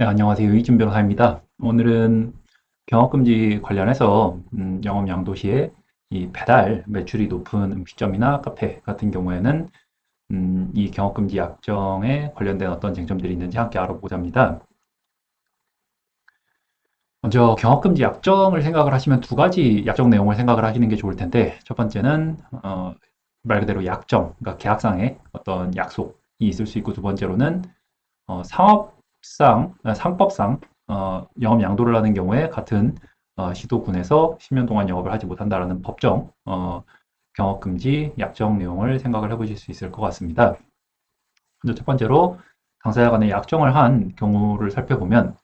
네, 안녕하세요. 이진 변호사입니다. 오늘은 경업금지 관련해서 영업 양도시에 이 배달 매출이 높은 음식점이나 카페 같은 경우에는 이 경업금지 약정에 관련된 어떤 쟁점들이 있는지 함께 알아보고자 합니다. 먼저 경업금지 약정을 생각을 하시면 두 가지 약정 내용을 생각을 하시는 게 좋을 텐데, 첫 번째는 말 그대로 약정, 그러니까 계약상의 어떤 약속이 있을 수 있고, 두 번째로는 상법상 영업 양도를 하는 경우에 같은 시도군에서 10년 동안 영업을 하지 못한다라는 법정 경업금지 약정 내용을 생각을 해보실 수 있을 것 같습니다. 먼저 첫 번째로 당사자 간에 약정을 한 경우를 살펴보면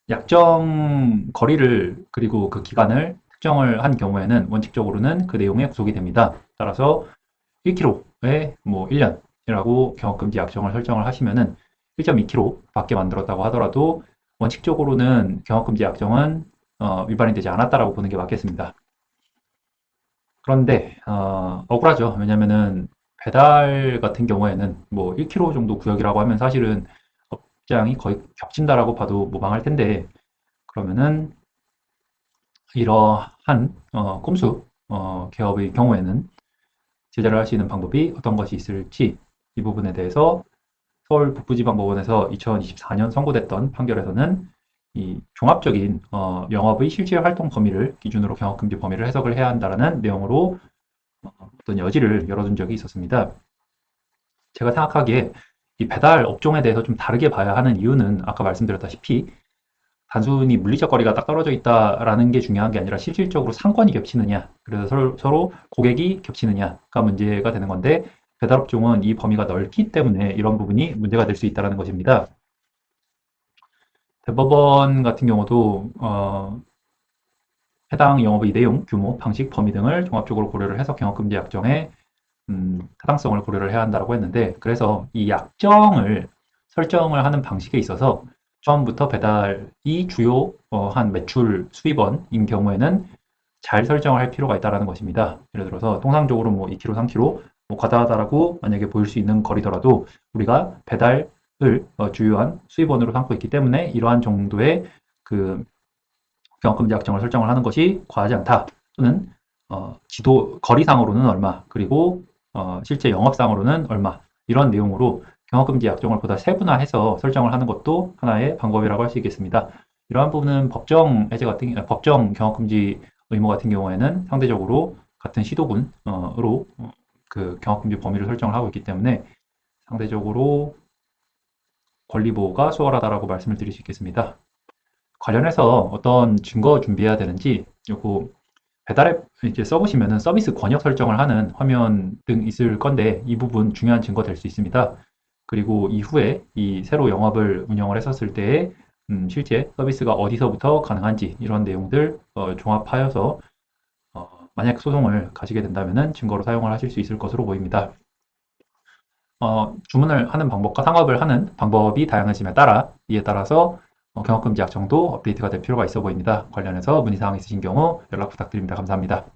약정 거리를 그리고 그 기간을 특정을 한 경우에는 원칙적으로는 그 내용에 구속이 됩니다. 따라서 1kg에 뭐 1년이라고 경업금지 약정을 설정을 하시면은 1.2kg 밖에 만들었다고 하더라도 원칙적으로는 경업금지 약정은 위반이 되지 않았다라고 보는 게 맞겠습니다. 그런데 억울하죠. 왜냐면은 배달 같은 경우에는 뭐 1kg 정도 구역이라고 하면 사실은 업장이 거의 겹친다라고 봐도 무방할 텐데, 그러면은 이러한 꼼수 개업의 경우에는 제재를 할 수 있는 방법이 어떤 것이 있을지, 이 부분에 대해서 서울 북부지방법원에서 2024년 선고됐던 판결에서는 이 종합적인 영업의 실제 활동 범위를 기준으로 경업금지 범위를 해석을 해야 한다는 내용으로 어떤 여지를 열어둔 적이 있었습니다. 제가 생각하기에 이 배달 업종에 대해서 좀 다르게 봐야 하는 이유는 아까 말씀드렸다시피 단순히 물리적 거리가 딱 떨어져 있다라는 게 중요한 게 아니라 실질적으로 상권이 겹치느냐, 그래서 서로 고객이 겹치느냐가 문제가 되는 건데, 배달업종은 이 범위가 넓기 때문에 이런 부분이 문제가 될 수 있다는 것입니다. 대법원 같은 경우도 해당 영업의 내용, 규모, 방식, 범위 등을 종합적으로 고려를 해서 경업금지 약정의 타당성을 고려를 해야 한다고 했는데, 그래서 이 약정을 설정을 하는 방식에 있어서 처음부터 배달이 주요한 매출 수입원인 경우에는 잘 설정을 할 필요가 있다는 것입니다. 예를 들어서 통상적으로 뭐 2kg, 3kg 뭐 과다하다라고 만약에 보일 수 있는 거리더라도 우리가 배달을 주요한 수입원으로 삼고 있기 때문에 이러한 정도의 그 경업금지 약정을 설정을 하는 것이 과하지 않다. 또는 지도 거리상으로는 얼마, 그리고 실제 영업상으로는 얼마, 이런 내용으로 경업금지 약정을 보다 세분화해서 설정을 하는 것도 하나의 방법이라고 할 수 있겠습니다. 이러한 부분은 법정 경업금지 의무 같은 경우에는 상대적으로 같은 시도군으로 그 경업금지 범위를 설정을 하고 있기 때문에 상대적으로 권리 보호가 수월하다라고 말씀을 드릴 수 있겠습니다. 관련해서 어떤 증거 준비해야 되는지, 요거 배달앱 이제 써보시면은 서비스 권역 설정을 하는 화면 등 있을 건데, 이 부분 중요한 증거 될 수 있습니다. 그리고 이후에 이 새로 영업을 운영을 했었을 때에 실제 서비스가 어디서부터 가능한지 이런 내용들 종합하여서 만약 소송을 가지게 된다면은 증거로 사용을 하실 수 있을 것으로 보입니다. 주문을 하는 방법과 상업을 하는 방법이 다양해짐에 따라 이에 따라서 경업금지 약정도 업데이트가 될 필요가 있어 보입니다. 관련해서 문의사항 있으신 경우 연락 부탁드립니다. 감사합니다.